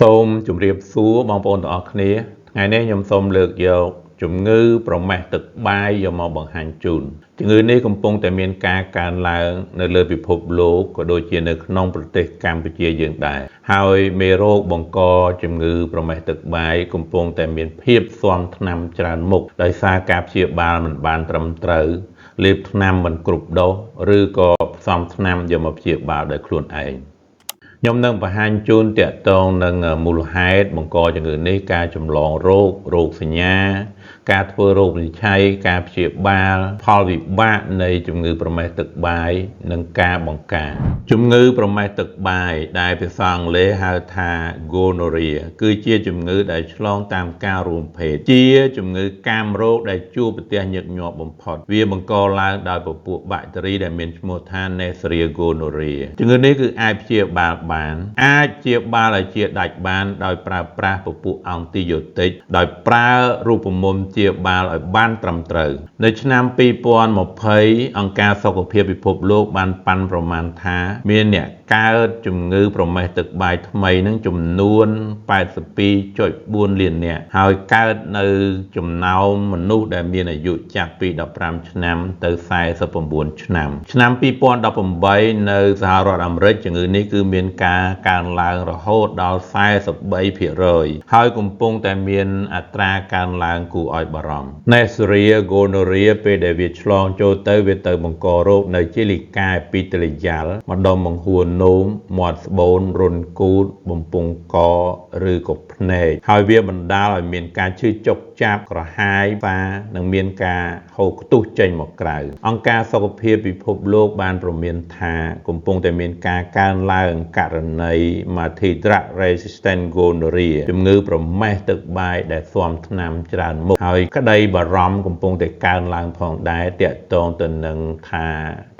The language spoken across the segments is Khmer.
សូមជម្រាបសួរបងប្អូនទាំងអស់គ្នាថ្ងៃនេះខ្ញុំសូមលើកយកជំងឺប្រមេះទឹកបាយយកមកបង្ហាញជូនជំងឺនេះកំពុងតែមានការកើនឡើងនៅលើពិភពលោកក៏ដូចជានៅក្នុងប្រទេសកម្ពុជាយើងដែរហើយមេរោគបង្កជំងឺប្រមេះទឹកបាយកំពុងតែមានភាពស៊ាំថ្នាំច្រើនមុខដោយសារការព្យាបាលមិនបានត្រឹមត្រូវលេបថ្នាំមិនគ្រប់ដូសឬក៏ផ្សំថ្នាំយកមកព្យាបាលដោយខ្លួនឯងខ្ញុំនឹងបង្ហាញជូនទាក់ទងនឹងមូលហេតុបង្កជំងឺនេះការចម្លងរោគសញ្ញាការធ្វើរោគវិនិច្ឆ័យការព្យាបាលផលវិបាកនៃជំងឺប្រមេះទឹកបាយនិងការបង្ការជំងឺប្រមេះទឹកបាយដែលភាសាអង់គ្លេសហៅថា Gonorrhea គឺជាជំងឺដែលឆ្លងតាមការរួមភេទជាជំងឺកាមរោគដែលជួបប្រទះញឹកញាប់បំផុតវាបង្កឡើងដោយពពួកបាក់តេរីដែលមានឈ្មោះថា Neisseria gonorrhea ជំងឺនេះគឺអាចព្យាបាលបានអាចព្យាបាលឲ្យជាដាច់បានដោយប្រើប្រាស់ពពួកអង់ទីយ៉ូទិកដោយប្រើរូបមន្តព្យាបាលឲ្យបានត្រឹមត្រូវនៅឆ្នាំ2020អង្គការសុខភាពពិភពលោកបានប៉ាន់ប្រមាណថាមានអ្នកកើតជំងឺប្រមេះទឹកបាយថ្មីនឹងចំនួន 82.4 លាននាក់ហើយកើតនៅចំណោមមនុស្សដែលមានអាយុចាប់ពី15ឆ្នាំទៅ49ឆ្នាំឆ្នាំ2018នៅសហរដ្ឋអាមេរិកជំងឺនេះគឺមានការកើនឡើងរហូតដល់ 43% ហើយកំពុងតែមានអត្រាកើនឡើងគួរឲ្យបារម្ភ Neisseria gonorrhea ពេលដែលវាឆ្លងចូលទៅវាទៅបង្ករោគនៅជាលិកាអេពីតេលីយ៉ាល់ម្ដុំបង្ហួរនោមមាត់ស្បូនរុនគូតបំពង់កឬក៏ភ្នែកហើយវាបណ្ដាលឲ្យមានការឈឺចុកចាប់ក្រហាយនិងមានការហូរខ្ទុះចេញមកក្រៅអង្គការសុខភាពពិភពលោកបានព្រមានថាកំពុងតែមានការកើនឡើងករណី Multidrug resistant gonorrhea ជំងឺប្រមេះទឹកបាយដែលស៊ាំថ្នាំច្រើនមុខហើយក្តីបារម្ភកំពុងតែកើនឡើងផងដែរទាក់ទងទៅនឹងថា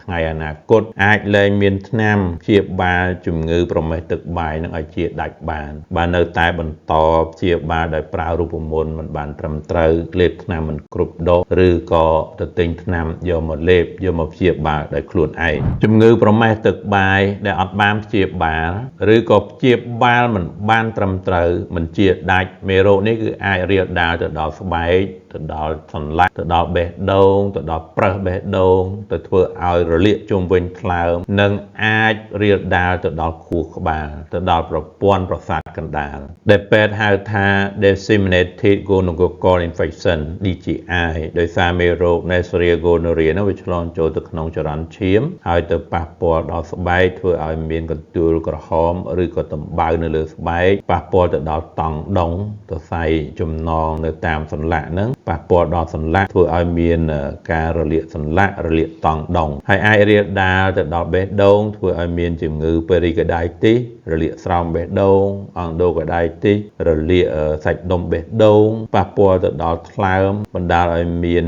ថ្ងៃអនាគតអាចលែងមានថ្នាំព្យាបាលជំងឺប្រមេះទឹកបាយនឹងឲ្យជាដាច់បានបើនៅតែបន្តព្យាបាលដោយប្រើរូបមន្តមិនបានត្រឹមត្រូវលេបថ្នាំមិនគ្រប់ដូសឬក៏ទៅទិញថ្នាំយកមកលេបយកមកព្យាបាលដោយខ្លួនឯងជំងឺប្រមេះទឹកបាយដែលអត់បានព្យាបាលឬក៏ព្យាបាលមិនបានត្រឹមត្រូវមិនជាដាច់មេរោគនេះគឺអាចរាលដាលទៅដល់ស្បែកទៅដល់សន្លាក់ទៅដល់បេះដូងទៅដល់ប្រឹសបេះដូងទៅធ្វើឲ្យរលាកជុំវិញថ្លើមនិងអាចរាលដាលទៅដល់ខួរក្បាលទៅដល់ប្រព័ន្ធប្រសាទកណ្ដាលដែលពេទ្យហៅថា disseminated gonococcal infection DGI ដោយសារមេរោគ Neisseria gonorrhea នោះវាឆ្លងចូលទៅក្នុងចរន្តឈាមហើយទៅប៉ះពាល់ដល់ស្បែកធ្វើឲ្យមានកន្ទួលក្រហមឬក៏ដំបៅនៅលើស្បែកប៉ះពាល់ទៅដល់តង់ដុងសរសៃចំណងនៅតាមសន្លាក់ហ្នឹងប៉ះពាល់ដល់សន្លាក់ធ្វើឲ្យមានការរលាកសន្លាក់រលាកតង់ដុងហើយអាចរាលដាលទៅដល់បេះដូងធ្វើឲ្យមានជំងឺ pericarditis រលាកស្រោមបេះដូង endocarditis រលាកសាច់ដុំបេះដូងប៉ះពាល់ទៅដល់ថ្លើមបណ្ដាលឲ្យមាន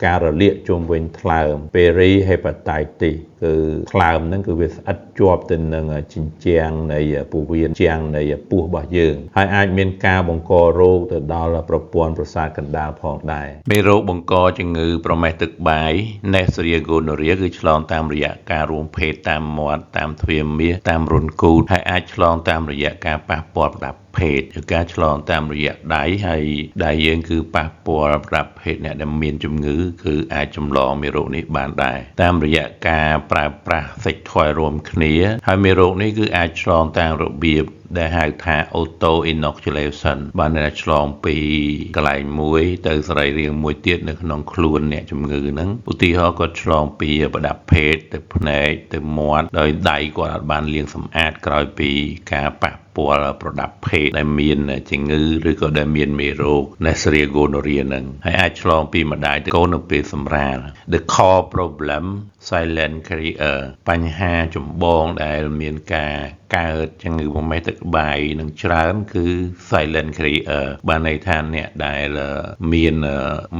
ការរលាកជុំវិញថ្លើម perihepatitis គឺថ្លើមហ្នឹងគឺវាស្អិតជាប់ទៅនឹងជញ្ជាំងនៃពោះវៀនជាងនៃពោះរបស់យើងហើយអាចមានការបង្ករោគទៅដល់ប្រព័ន្ធប្រសាទកណ្ដាលផងដែរមេរោគបង្កជំងឺប្រមេះទឹកបាយ Neisseria gonorrhea គឺឆ្លងតាមរយៈការរួមភេទតាមមាត់តាមទ្វារមាសតាមរុនគូតហើយអាចឆ្លងតាមរយៈការប៉ះពាល់ប្រដាប់ភេទឬការឆ្លងតាមរយៈដៃហើយដៃយើងគឺប៉ះពាល់ប្រដាប់ភេទអ្នកដែលមានជំងឺគឺអាចចម្លងមេរោគនេះបានដែរតាមរយៈការប្រើប្រាស់សាច់ថ្វាយរួមគ្នាហើយមេរោគនេះគឺអាចឆ្លងតាមរបៀបដែលហៅថា auto inoculation បានតែឆ្លងពីកន្លែងមួយទៅសរីរាង្គមួយទៀតនៅក្នុងខ្លួនអ្នកជំងឺហ្នឹងឧទាហរណ៍គាត់ឆ្លងពីប្រដាប់ភេទទៅភ្នែកទៅមាត់ដោយដៃគាត់អត់បានលាងសម្អាតក្រោយពីការប៉ះពាល់ប្រដាប់ភេទដែលមានជំងឺឬក៏ដែលមានមេរោគ Neisseria gonorrhea ហ្នឹងហើយអាចឆ្លងពីម្ដាយទៅកូននៅពេលសម្រាល The core problem silent carrier បញ្ហាចម្បងដែលមានការកើតជំងឺប្រមេះទឹកបាយនឹងច្រើនគឺ silent carrier បានន័យថាអ្នកដែលមាន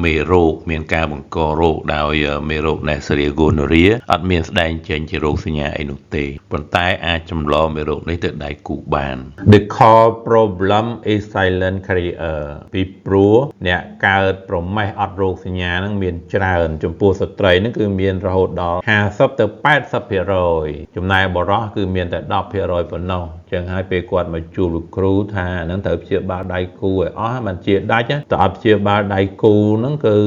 មេរោគមានការបង្ករោគដោយមេរោគ Neisseria gonorrhea អត់មានស្ដែងចេញជារោគសញ្ញាអីនោះទេប៉ុន្តែអាចចម្លងមេរោគនេះទៅដៃគូបាន The core problem is silent carrier ពីព្រោះអ្នកកើតប្រមេះអត់រោគសញ្ញានឹងមានច្រើនចំពោះស្ត្រីនឹងគឺមានរហូតដល់50ទៅ80% ចំណែកបុរសគឺមានតែ10% ប៉ុណ្ណោះ ចឹងហើយពេលគាត់មកជួបលោកគ្រូថាហ្នឹងត្រូវព្យាបាលដៃគូឲ្យអស់มันជាដាច់តែអត់ព្យាបាលដៃគូហ្នឹងគឺ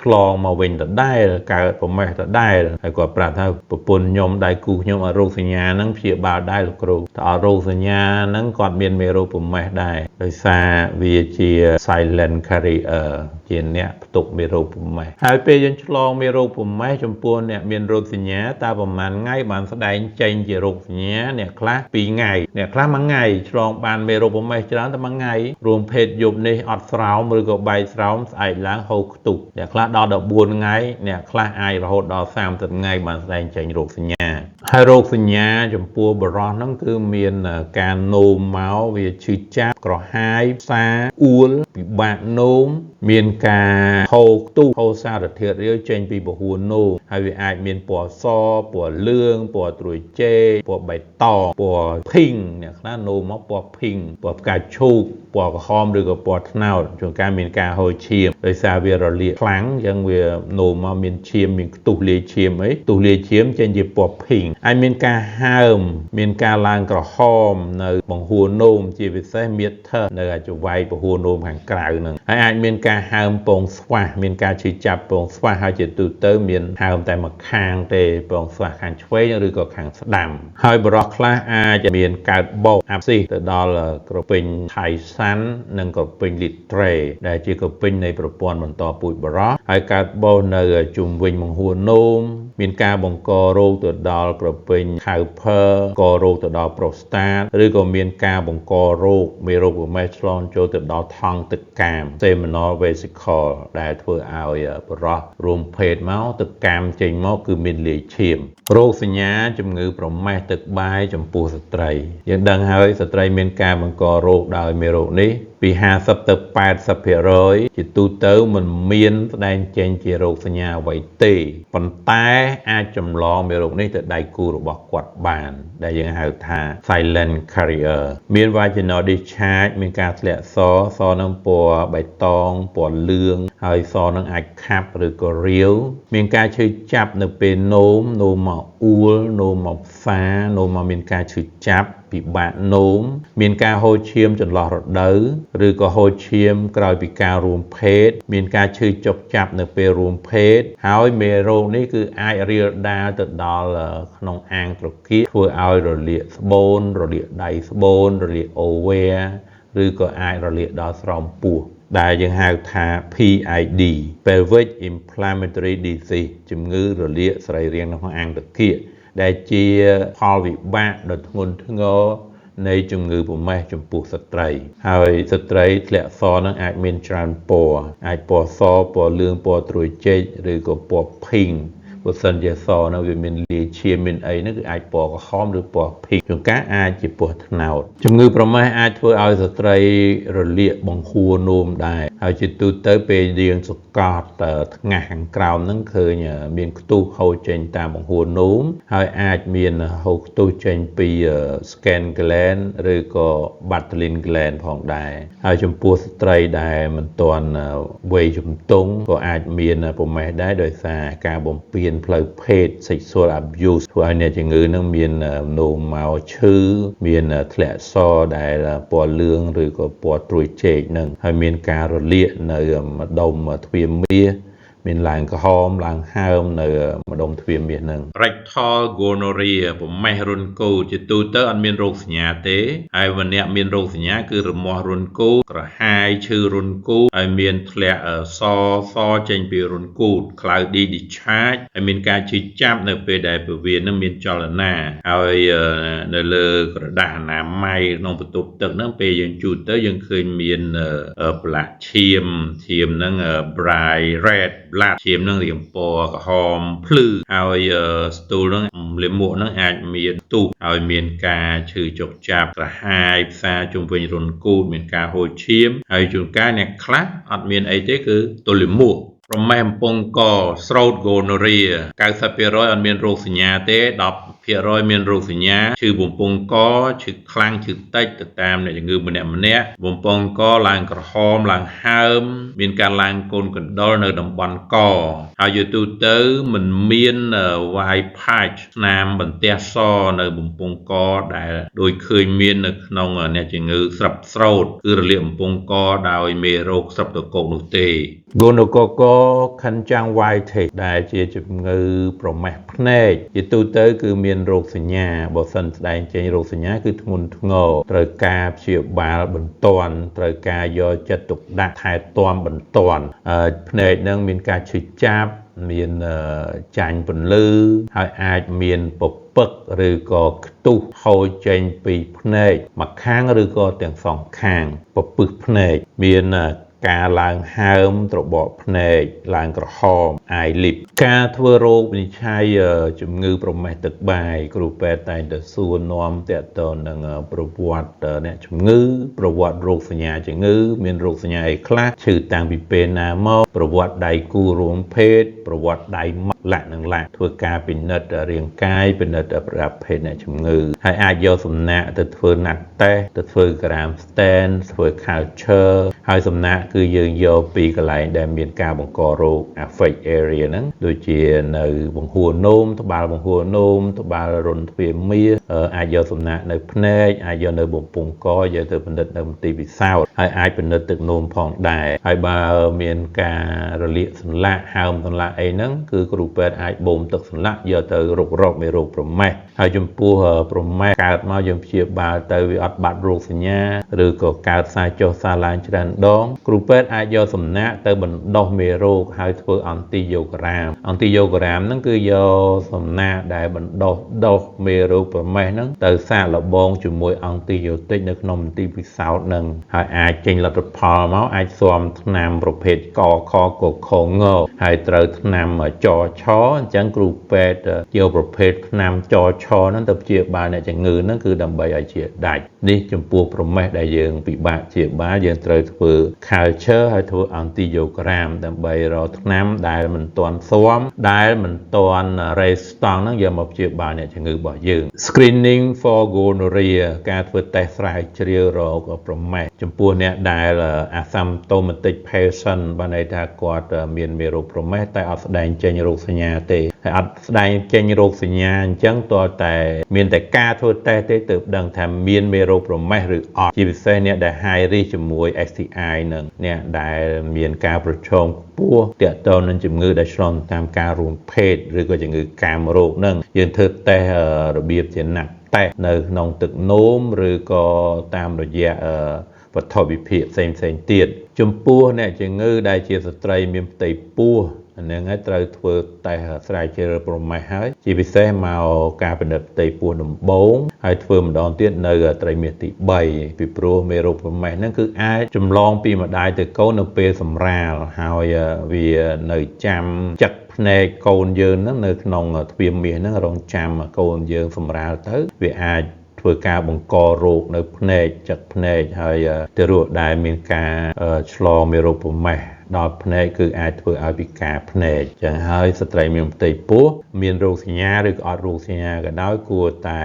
ឆ្លងមកវិញដដែលកើតប្រមេះដដែលហើយគាត់ប្រាប់ថាប្រពន្ធខ្ញុំដៃគូខ្ញុំអត់រោគសញ្ញាហ្នឹងព្យាបាលដែរលោកគ្រូតែអត់រោគសញ្ញាហ្នឹងគាត់មានមេរោគប្រមេះដែរដោយសារវាជា silent carrier ជាអ្នកផ្ទុកមេរោគប្រមេះហើយពេលយើងឆ្លងមេរោគប្រមេះចំពោះអ្នកមានរោគសញ្ញាតើប្រហែលថ្ងៃបានស្ដែងចេញជារោគសញ្ញាអ្នកខ្លះ2ថ្ងៃអ្នកខ្លះ1ថ្ងៃឆ្លងបានមេរោគប្រមេះច្រើនតែ1ថ្ងៃរួមភេទយប់នេះអត់ស្រោមឬក៏បែកស្រោមស្អែកឡើងហូរខ្ទុះអ្នកខ្លះដល់14ថ្ងៃអ្នកខ្លះអាចរហូតដល់30ថ្ងៃបានស្ដែងចេញរោគសញ្ញាហើយរោគសញ្ញាចំពោះបរិសុទ្ធហ្នឹងគឺមានការនោមមកវាឈឺចាប់ក្រហាយផ្សាអួលពិបាកនោមមានការហូរខ្ទុះហូរសារធាតុរាវចេញពីពហុនោមហើយវាអាចមានពណ៌សពណ៌លឿងពណ៌ត្រួយចេកពណ៌បៃតងពណ៌ភីងអ្នកខ្លះនោមមកពណ៌ភីងពណ៌ផ្កាឈូកពណ៌ក្រហមឬក៏ពណ៌ត្នោតជួនកាលមានការហូរឈាមដោយសារវារលាកខ្លាំងអញ្ចឹងវានោមមកមានឈាមមានខ្ទុះលាយឈាមអីខ្ទុះលាយឈាមចេញជាពណ៌ភីងអាចមានការហើមមានការឡើងក្រហមនៅបង្ហួរនោមជាពិសេសមាឌធិនៅអាចវាយបង្ហួរនោមខាងក្រៅហ្នឹងហើយអាចមានការហើមពងស្វាសមានការឈឺចាប់ពងស្វាសហើយជាទូទៅមានហើមតែមួយខាងទេពងស្វាសខាងឆ្វេងឬក៏ខាងស្ដាំហើយបរិសុទ្ធខ្លះអាចមានកើតបោកអាប់ស៊ីសទៅដល់ក្រពេញថៃសាន់និងក្រពេញលីត្រេដែលជាក្រពេញនៃប្រព័ន្ធបន្តពូជបរិសុទ្ធហើយកើតបោសនៅជុំវិញបង្ហួរនោមមានការបង្ករោគទៅដល់ក្រពេញខៅភើករោគទៅដល់ប្រូស្តាតឬក៏មានការបង្ករោគមេរោគប្រមេះឆ្លងចូលទៅដល់ថង់ទឹកកាម seminal vesicle ដែលធ្វើឲ្យបរិសុទ្ធរួមភេទមកទឹកកាមចេញមកគឺមានលាយឈាមរោគសញ្ញាជំងឺប្រមេះទឹកបាយចំពោះស្ត្រីយើងដឹងហើយស្ត្រីមានការបង្ករោគដោយមេរោគនេះពី50ទៅ80% ជាទូទៅមិនមានស្ដែងចេញជារោគសញ្ញាអ្វីទេប៉ុន្តែអាចចម្លងមេរោគនេះទៅដៃគូរបស់គាត់បានដែលយើងហៅថា silent carrier មាន vaginal discharge មានការធ្លាក់សនឹងពណ៌បៃតងពណ៌លឿងហើយសនឹងអាចខាប់ឬក៏រាវមានការឈឺចាប់នៅពេលនោមមកអួលនោមមកផ្សានោមមកមានការឈឺចាប់ពិបាកនោមមានការហូរឈាមចន្លោះរដូវឬក៏ហូរឈាមក្រោយពីការរួមភេទមានការឈឺចុកចាប់នៅពេលរួមភេទហើយមេរោគនេះគឺអាចរាលដាលទៅដល់ក្នុងអាងត្រគាកធ្វើឲ្យរលាកស្បូនរលាកដៃស្បូនរលាកអូវែឬក៏អាចរលាកដល់ស្រោមពោះដែលយើងហៅថា PID pelvic inflammatory disease ជំងឺរលាកសរីរាង្គនៅក្នុងអាងត្រគាកដែលជាផលវិបាកដ៏ធ្ងន់ធ្ងរនៃជំងឺប្រមេះចំពោះស្ត្រីហើយស្ត្រីធ្លាក់សនឹងអាចមានច្រើនពណ៌អាចពណ៌សពណ៌លឿងពណ៌ត្រួយចេកឬក៏ពណ៌ភីងបើសិនជាសនៅវាមានលាយឈាមមានអីហ្នឹងគឺអាចពណ៌ក្រហមឬពណ៌ភីងជួនកាលអាចជាពណ៌ត្នោតជំងឺប្រមេះអាចធ្វើឲ្យស្ត្រីរលាកបង្ហួរនោមដែរហើយជាទូទៅពេលយើងសកត់ថ្ងាសខាងក្រោមហ្នឹងឃើញមានខ្ទុះហូរចេញតាមបង្ហួរនោមហើយអាចមានហូរខ្ទុះចេញពី scan gland ឬក៏ Bartholin gland ផងដែរហើយចំពោះស្ត្រីដែលមិនទាន់វ័យជំទង់ក៏អាចមានប្រមេះដែរដោយសារការបំពានផ្លូវភេទ sexual abuse ធ្វើឲ្យអ្នកជំងឺនឹងមាននោមមកឈឺមានធ្លាក់សដែលពណ៌លឿងឬក៏ពណ៌ត្រួយចេកនឹងហើយមានការរលាកនៅម្ដុំទ្វារមាសមានឡើងក្រហមឡើងហើមនៅម្ដុំទ្វារមាសនឹង rectal gonorrhea ប្រមេះរុនគូជាទូទៅអត់មានរោគសញ្ញាទេហើយបើអ្នកមានរោគសញ្ញាគឺរមាស់រុនគូក្រហាយឈឺរុនគូហើយមានធ្លាក់សចេញពីរុនគូ cloudy discharge ហើយមានការឈឺចាប់នៅពេលដែលពោះវៀននឹងមានចលនាហើយនៅលើក្រដាសអនាម័យក្នុងបន្ទប់ទឹកហ្នឹងពេលយើងជូតទៅយើងឃើញមានប្រឡាក់ឈាមហ្នឹង bright red blood ឈាមនឹងរាងពណ៌ក្រហមភ្លឺហើយស្ទូលនឹងលាមកនឹងអាចមានផ្ទុះហើយមានការឈឺចុកចាប់ក្រហាយផ្សាជុំវិញរុនគូតមានការហូរឈាមហើយជួនកាលអ្នកខ្លះអត់មានអីទេគឺទល់លាមកប្រមេះបំពង់ក throat gonorrhea 90% អត់មានរោគសញ្ញាទេ ភាគរយមានរោគសញ្ញាឈឺបំពង់កឈឺខ្លាំងឈឺតិចទៅតាមអ្នកជំងឺម្នាក់បំពង់កឡើងក្រហមឡើងហើមមានការឡើងកូនកណ្ដុរនៅតំបន់កហើយយទូទៅមិនមានវាយផាចស្នាមបន្ទះសនៅបំពង់កដែលដូចឃើញមាននៅក្នុងអ្នកជំងឺស្រាប់ស្រោតគឺរលាកបំពង់កដោយមេរោគស្រាប់តកកនោះទេហ្គូណូកូកខិនចាំងវ៉ៃថេកដែលជាជំងឺប្រមេះភ្នែកជាទូទៅគឺមានរោគសញ្ញាបើសិនស្ដែងចេញរោគសញ្ញាគឺធ្ងន់ធ្ងរត្រូវការព្យាបាលបន្ទាន់ត្រូវការយកចិត្តទុកដាក់ថែទាំបន្ទាន់ភ្នែកនឹងមានការឈឺចាប់មានចាញ់ពន្លឺហើយអាចមានពពឹកឬក៏ខ្ទុះហូរចេញពីភ្នែកម្ខាងឬក៏ទាំងសងខាងពពឹសភ្នែកមានការឡើងហើមត្របកភ្នែកឡើងក្រហម eyelid ការធ្វើរោគវិនិច្ឆ័យជំងឺប្រមេះទឹកបាយគ្រូពេទ្យតែងតែសួរនាំទាក់ទងនឹងប្រវត្តិអ្នកជំងឺប្រវត្តិរោគសញ្ញាជំងឺមានរោគសញ្ញាអីខ្លះឈឺតាំងពីពេលណាមកប្រវត្តិដៃគូរួមភេទប្រវត្តិដៃមកលាក់នឹងលាក់ធ្វើការពិនិត្យរាងកាយពិនិត្យប្រភេទអ្នកជំងឺហើយអាចយកសំណាក់ទៅធ្វើណាត់តេស្តទៅធ្វើក្រាម stent ធ្វើ culture ហើយសំណាក់គឺយើងយកពីកន្លែងដែលមានការបង្ករោគ affect area ហ្នឹងដូចជានៅបង្ហួរនោមត្បាល់បង្ហួរនោមត្បាល់រុនទ្វារមាសអាចយកសំណាក់នៅភ្នែកអាចយកនៅបំពង់កយកទៅពិនិត្យនៅមន្ទីរពិសោធន៍ហើយអាចពិនិត្យទឹកនោមផងដែរហើយបើមានការរលាកសន្លាក់ហើមសន្លាក់អីហ្នឹងគឺគ្រូពេទ្យអាចបូមទឹកសន្លាក់យកទៅរុករកមេរោគប្រមេះហើយចំពោះប្រមេះកើតមកយើងព្យាបាលទៅវាអត់បាត់រោគសញ្ញាឬក៏កើតសារចុះសារឡើងច្រើនដងគ្រូពេទ្យអាចយកសំណាក់ទៅបណ្ដុះមេរោគហើយធ្វើអន្ទីយ៉ូក្រាមហ្នឹងគឺយកសំណាក់ដែលបណ្ដុះមេរោគប្រមេះហ្នឹងទៅសាកល្បងជាមួយអង់ទីយ៉ូទិកនៅក្នុងមន្ទីរពិសោធន៍ហ្នឹងហើយអាចចេញលទ្ធផលមកអាចស៊ាំថ្នាំប្រភេទកខកខងហើយត្រូវថ្នាំចឆអញ្ចឹងគ្រូពេទ្យយកប្រភេទថ្នាំចឆហ្នឹងទៅព្យាបាលអ្នកជំងឺហ្នឹងគឺដើម្បីឲ្យជាដាច់នេះចំពោះប្រមេះដែលយើងពិបាកព្យាបាលយើងត្រូវធ្វើ culture ហើយធ្វើ antibiogram ដើម្បីរកថ្នាំដែលមិនទាន់ស៊ាំដែលមិនទាន់រេស្តង់ហ្នឹងយកមកព្យាបាលអ្នកជំងឺរបស់យើង screening for gonorrhea ការធ្វើតេស្តស្រាវជ្រាវរោគប្រមេះចំពោះអ្នកដែល asymptomatic patient បានន័យថាគាត់មានមេរោគប្រមេះតែអត់ស្ដែងចេញរោគសញ្ញាទេហើយអត់ស្ដែងចេញរោគសញ្ញាអញ្ចឹងទាល់តែមានតែការធ្វើតេស្តទេទើបដឹងថាមានមេរោគប្រមេះឬអត់ជាពិសេសអ្នកដែល high risk ជាមួយ STI នឹងអ្នកដែលមានការប្រឈមខ្ពស់ទាក់ទងនឹងជំងឺដែលឆ្លងតាមការរួមភេទឬក៏ជំងឺកាមរោគនឹងយើងធ្វើតេស្តរបៀបជាណាត់តេស្តនៅក្នុងទឹកនោមឬក៏តាមរយៈវត្ថុវិភាគផ្សេងទៀតចំពោះអ្នកជំងឺដែលជាស្ត្រីមានផ្ទៃពោះហ្នឹងហើយត្រូវធ្វើតេស្តស្រាវជ្រាវប្រមេះហើយជាពិសេសមកការពិនិត្យផ្ទៃពោះដំបូងហើយធ្វើម្ដងទៀតនៅត្រីមាសទី3ពីព្រោះមេរោគប្រមេះហ្នឹងគឺអាចចម្លងពីម្ដាយទៅកូននៅពេលសម្រាលហើយវានៅចាំចឹកភ្នែកកូនយើងហ្នឹងនៅក្នុងទ្វារមាសហ្នឹងរងចាំកូនយើងសម្រាលទៅវាអាចធ្វើការបង្ករោគនៅភ្នែកចឹកភ្នែកហើយទារកដែលមានការឆ្លងមេរោគប្រមេះដល់ភ្នែកគឺអាចធ្វើឲ្យពិការភ្នែកចឹងហើយស្ត្រីមានផ្ទៃពោះមានរោគសញ្ញាឬក៏អត់រោគសញ្ញាក៏ដោយគួរតែ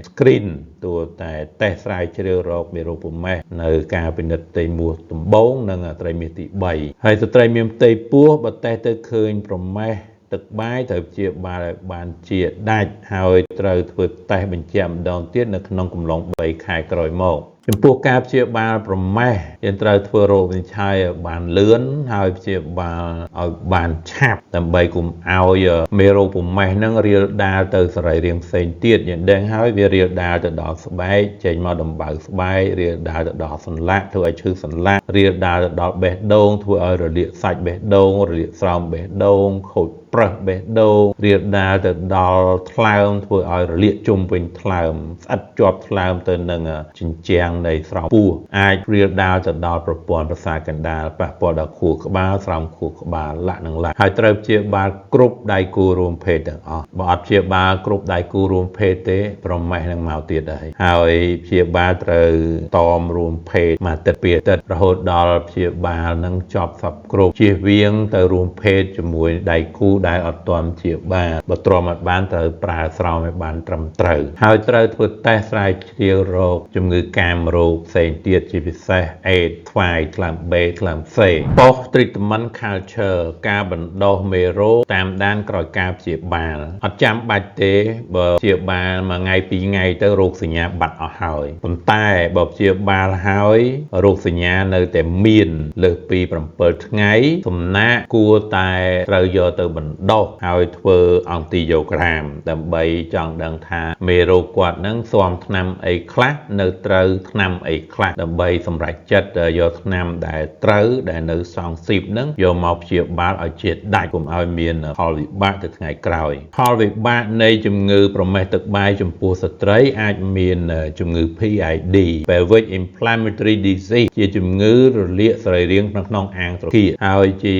screen ទោះតែតេស្តស្រាវជ្រាវរោគមេរោគប្រមេះនៅការពិនិត្យផ្ទៃពោះដំបូងនិងត្រីមាសទី3ហើយស្ត្រីមានផ្ទៃពោះបើតេស្តទៅឃើញប្រមេះទឹកបាយត្រូវព្យាបាលឲ្យបានជាដាច់ហើយត្រូវធ្វើតេស្តបញ្ជាក់ម្ដងទៀតនៅក្នុងកំឡុង3ខែក្រោយមកចំពោះការព្យាបាលប្រមេះយើងត្រូវធ្វើរោគវិនិច្ឆ័យឲ្យបានលឿនហើយព្យាបាលឲ្យបានឆាប់ដើម្បីកុំឲ្យមេរោគប្រមេះហ្នឹងរាលដាលទៅសរីរាង្គផ្សេងទៀតយើងដឹងហើយវារាលដាលទៅដល់ស្បែកចេញមកដំបៅស្បែករាលដាលទៅដល់សន្លាក់ធ្វើឲ្យឈឺសន្លាក់រាលដាលទៅដល់បេះដូងធ្វើឲ្យរលាកសាច់បេះដូងរលាកស្រោមបេះដូងខូចប្រឹសបេះដូងរាលដាលទៅដល់ថ្លើមធ្វើឲ្យរលាកជុំវិញថ្លើមស្អិតជាប់ថ្លើមទៅនឹងជញ្ជាំង ងនៃស្រោមពោះអាចរៀលដាលទៅដល់ប្រព័ន្ធប្រសាទកណ្ដាលប៉ះពាល់ដល់ខួរក្បាលស្រោមខួរក្បាលលាក់និងលាក់ហើយត្រូវព្យាបាលគ្រប់ដៃគូរួមភេទទាំងអស់បើអត់ព្យាបាលគ្រប់ដៃគូរួមភេទទេប្រមេះនឹងមកទៀតហើយព្យាបាលត្រូវតមរួមភេទមួយទឹកពីទឹករហូតដល់ព្យាបាលនឹងចប់សពគ្រប់ជៀសវាងទៅរួមភេទជាមួយដៃគូដែលអត់ទាន់ព្យាបាលបើទ្រាំអត់បានត្រូវប្រើស្រោមឲ្យបានត្រឹមត្រូវហើយត្រូវធ្វើតេស្តស្រាវជ្រាវរោគជំងឺកាមរោគផ្សេងទៀតជាពិសេសអេដស្វាយថ្លើម B ថ្លើម C Post treatment culture ការបណ្ដុះមេរោគតាមដានក្រោយការព្យាបាលអត់ចាំបាច់ទេបើព្យាបាលមួយថ្ងៃពីរថ្ងៃទៅរោគសញ្ញាបាត់អស់ហើយប៉ុន្តែបើព្យាបាលហើយរោគសញ្ញានៅតែមានលើសពី7ថ្ងៃសំណាក់គួរតែត្រូវយកទៅបណ្ដុះហើយធ្វើអង់ទីយ៉ូក្រាមដើម្បីចង់ដឹងថាមេរោគគាត់នឹងស៊ាំថ្នាំអីខ្លះនៅត្រូវថ្នាំអីខ្លះដើម្បីសម្រេចចិត្តយកថ្នាំដែលត្រូវដែលនៅសងស៊ីបនឹងយកមកព្យាបាលឲ្យជាដាច់កុំឲ្យមានផលវិបាកទៅថ្ងៃក្រោយផលវិបាកនៃជំងឺប្រមេះទឹកបាយចំពោះស្ត្រីអាចមានជំងឺ PID Pelvic Inflammatory Disease ជាជំងឺរលាកសរីរាង្គក្នុងអាងត្រគាកហើយជា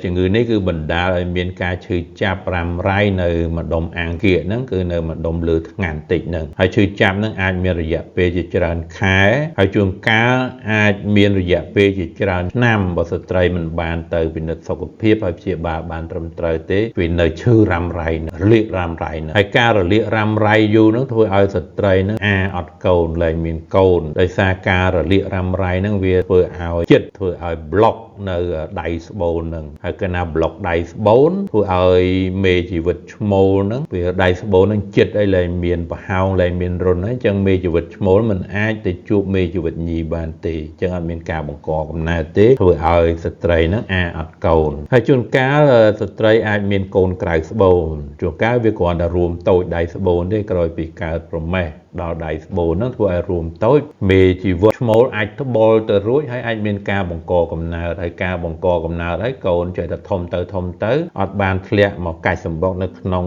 ជំងឺនេះគឺបណ្ដាលឲ្យមានការឈឺចាប់រ៉ាំរ៉ៃនៅម្ដុំអាងគាកហ្នឹងគឺនៅម្ដុំលើថ្ងានតិចហ្នឹងហើយឈឺចាប់ហ្នឹងអាចមានរយៈពេលជាច្រើនខែហើយជួនកាលអាចមានរយៈពេលជាច្រើនឆ្នាំបើស្ត្រីមិនបានទៅពិនិត្យសុខភាពហើយព្យាបាលបានត្រឹមត្រូវទេវានៅឈឺរ៉ាំរ៉ៃរលាករ៉ាំរ៉ៃហ្នឹងហើយការរលាករ៉ាំរ៉ៃយូរហ្នឹងធ្វើឲ្យស្ត្រីហ្នឹងអត់កូនលែងមានកូនដោយសារការរលាករ៉ាំរ៉ៃហ្នឹងវាធ្វើឲ្យចិត្តធ្វើឲ្យប្លុកនៅដៃស្បូនហ្នឹងហើយកាលណាប្លុកដៃស្បូនធ្វើឲ្យមេជីវិតឈ្មោលហ្នឹងវាដៃស្បូនហ្នឹងចិត្តឲ្យលែងមានប្រហោងលែងមានរុនហើយអញ្ចឹងមេជីវិតឈ្មោលមិនអាចទៅជួបមេជីវិតញីបានទេអញ្ចឹងអត់មានការបង្កកំណើតទេធ្វើឲ្យស្ត្រីហ្នឹងអត់កូនហើយជួនកាលស្ត្រីអាចមានកូនក្រៅស្បូនជួនកាលវាគ្រាន់តែរួមតូចដៃស្បូនទេក្រោយពីកើតប្រមេះដល់ដៃស្បូនហ្នឹងធ្វើឲ្យរួមតូចមេជីវិតឈ្មោលអាចត្បល់ទៅរួចហើយអាចមានការបង្កកំណើតហើយការបង្កកំណើតហើយកូនចេះតែធំទៅអត់បានធ្លាក់មកកាច់សម្បុកនៅក្នុង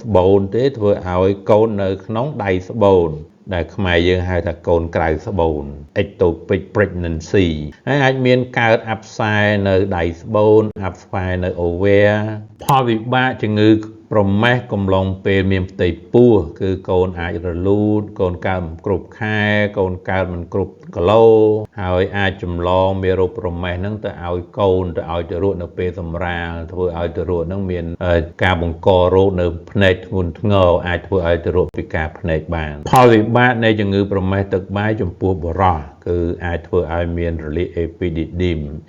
ស្បូនទេធ្វើឲ្យកូននៅក្នុងដៃស្បូនដែលខ្មែរយើងហៅថាកូនក្រៅស្បូន Ectopic pregnancy ហើយអាចមានកើតអាប់សែនៅដៃស្បូនអាប់សែនៅអូវែផលវិបាកជំងឺប្រមេះកំឡុងពេលមានផ្ទៃពោះគឺកូនអាចរលូតកូនកើតមិនគ្រប់ខែកូនកើតមិនគ្រប់គីឡូហើយអាចចម្លងមេរោគប្រមេះហ្នឹងទៅឲ្យកូនទៅឲ្យទៅរស់នៅពេលសម្រាលធ្វើឲ្យទៅរស់ហ្នឹងមានការបង្ករោគនៅភ្នែកធ្ងន់ធ្ងរអាចធ្វើឲ្យទៅរស់ពិការភ្នែកបានផលវិបាកនៃជំងឺប្រមេះទឹកបាយចំពោះបុរសគឺអាចធ្វើឲ្យមានរលាក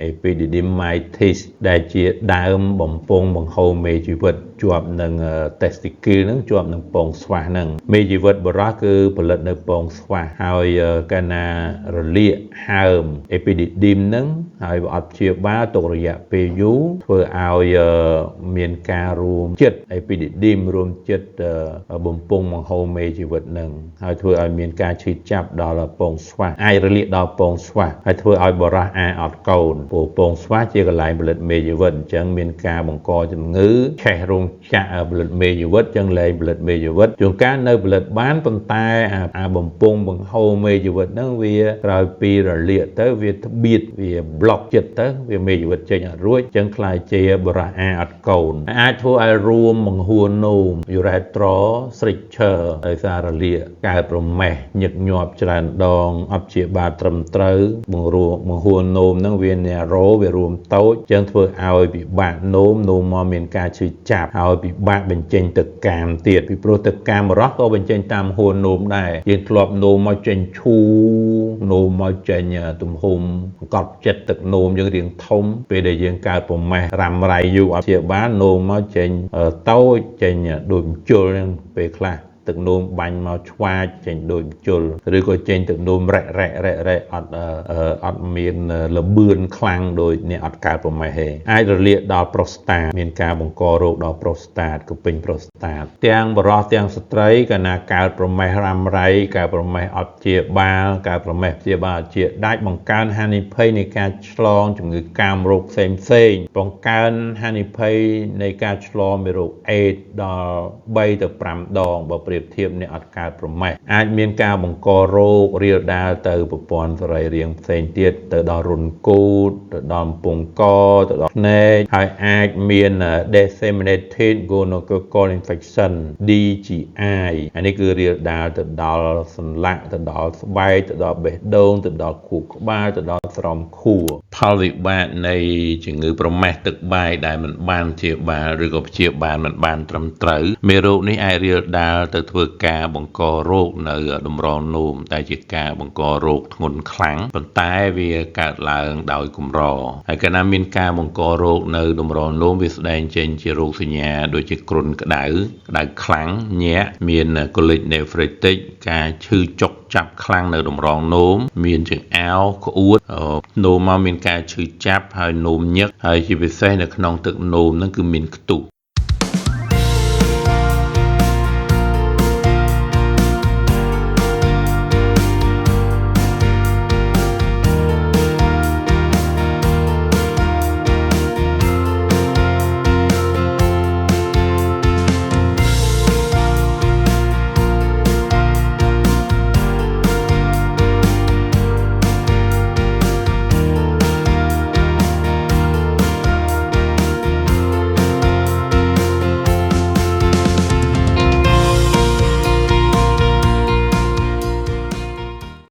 epididymitis ដែលជាដើមបំពង់បង្ហូរមេជីវិតជាប់នឹង testicle ហ្នឹងជាប់នឹងពងស្វះហ្នឹងមេជីវិតបុរសគឺផលិតនៅពងស្វះហើយកាលណារលាកហើម epididym ហ្នឹងហើយបើអត់ព្យាបាលទុករយៈពេលយូរធ្វើឲ្យមានការរួមចិត្ត epididym រួមចិត្តបំពង់បង្ហូរមេជីវិតហ្នឹងហើយធ្វើឲ្យមានការឈឺចាប់ដល់ពងស្វះអាចរលាកដល់ពងស្វះហើយធ្វើឲ្យបុរសអត់កូនព្រោះពងស្វះជាកន្លែងផលិតមេជីវិតអញ្ចឹងមានការបង្កជំងឺឆេះរោងចក្រផលិតមេជីវិតអញ្ចឹងលែងផលិតមេជីវិតជួនកាលនៅផលិតបានប៉ុន្តែបំពង់បង្ហូរមេជីវិតហ្នឹងវាក្រោយពីរលាកទៅវាត្បៀតវាប្លុកចិត្តទៅវាមេជីវិតចេញអត់រួចអញ្ចឹងខ្លាចជាបុរសអត់កូនអាចធ្វើឲ្យរួមបង្ហួរនោម urethral stricture ដោយសាររលាកកើតប្រមេះញឹកញាប់ច្រើនដងអត់ព្យាបាលត្រឹមត្រូវបង្ហួរនោមហ្នឹងវា narrow វារួមតូចអញ្ចឹងធ្វើឲ្យពិបាកនោមមកមានការឈឺចាប់ហើយពិបាកបញ្ចេញទឹកកាមទៀតពីព្រោះទឹកកាមបរោះក៏បញ្ចេញតាមហួរនោមដែរយើងធ្លាប់នោមមកចេញឈូនោមមកចេញទំហំកប់ចិត្តទឹកនោមយើងរៀងធំពេលដែលយើងកើតប្រមេះរ៉ាំរ៉ៃយូរអត់ព្យាបាលនោមមកចេញតូចចេញដូចមជុលហ្នឹងពេលខ្លះទឹកនោមបាញ់មកឆ្វាចចេញដូចជលឬក៏ចេញទឹកនោមរ៉ែអត់មានលបឿនខ្លាំងដូចអ្នកអត់កើតប្រមេះទេអាចរលាកដល់ប្រូស្តាតមានការបង្ករោគដល់ប្រូស្តាតកពេញប្រូស្តាតទាំងបុរសទាំងស្ត្រីកាលណាកើតប្រមេះរ៉ាំរ៉ៃកើតប្រមេះអត់ព្យាបាលកើតប្រមេះព្យាបាលជាដាច់បង្កើនហានិភ័យនៃការឆ្លងជំងឺកាមរោគផ្សេងបង្កើនហានិភ័យនៃការឆ្លងមេរោគអេដដល់3ទៅ5ដងបើប្រៀប រៀបធៀបអ្នកអត់កើតប្រមេះអាចមានការបង្ករោគរាលដាលទៅប្រព័ន្ធសរីរាង្គផ្សេងទៀតទៅដល់រុនគូតទៅដល់កំពង់កទៅដល់ភ្នែកហើយអាចមាន disseminated gonococcal infection DGI អានេះគឺរាលដាលទៅដល់សន្លាក់ទៅដល់ស្បែកទៅដល់បេះដូងទៅដល់ខួរក្បាលទៅដល់ស្រោមខួរផលវិបាកនៃជំងឺប្រមេះទឹកបាយដែលមិនបានព្យាបាលឬក៏ព្យាបាលមិនបានត្រឹមត្រូវមេរោគនេះអាចរាលដាលទៅធ្វើការបង្ករោគនៅតម្រងនោមតែជាការបង្ករោគធ្ងន់ខ្លាំងប៉ុន្តែវាកើតឡើងដោយកម្រហើយកាលណាមានការបង្ករោគនៅតម្រងនោមវាស្ដែងចេញជារោគសញ្ញាដូចជាគ្រុនក្តៅខ្លាំងញាក់មាន colic nephritic ការឈឺចុកចាប់ខ្លាំងនៅតម្រងនោមមានចង្អោរក្អួតនោមមកមានការឈឺចាប់ហើយនោមញឹកហើយជាពិសេសនៅក្នុងទឹកនោមហ្នឹងគឺមានខ្ទុះ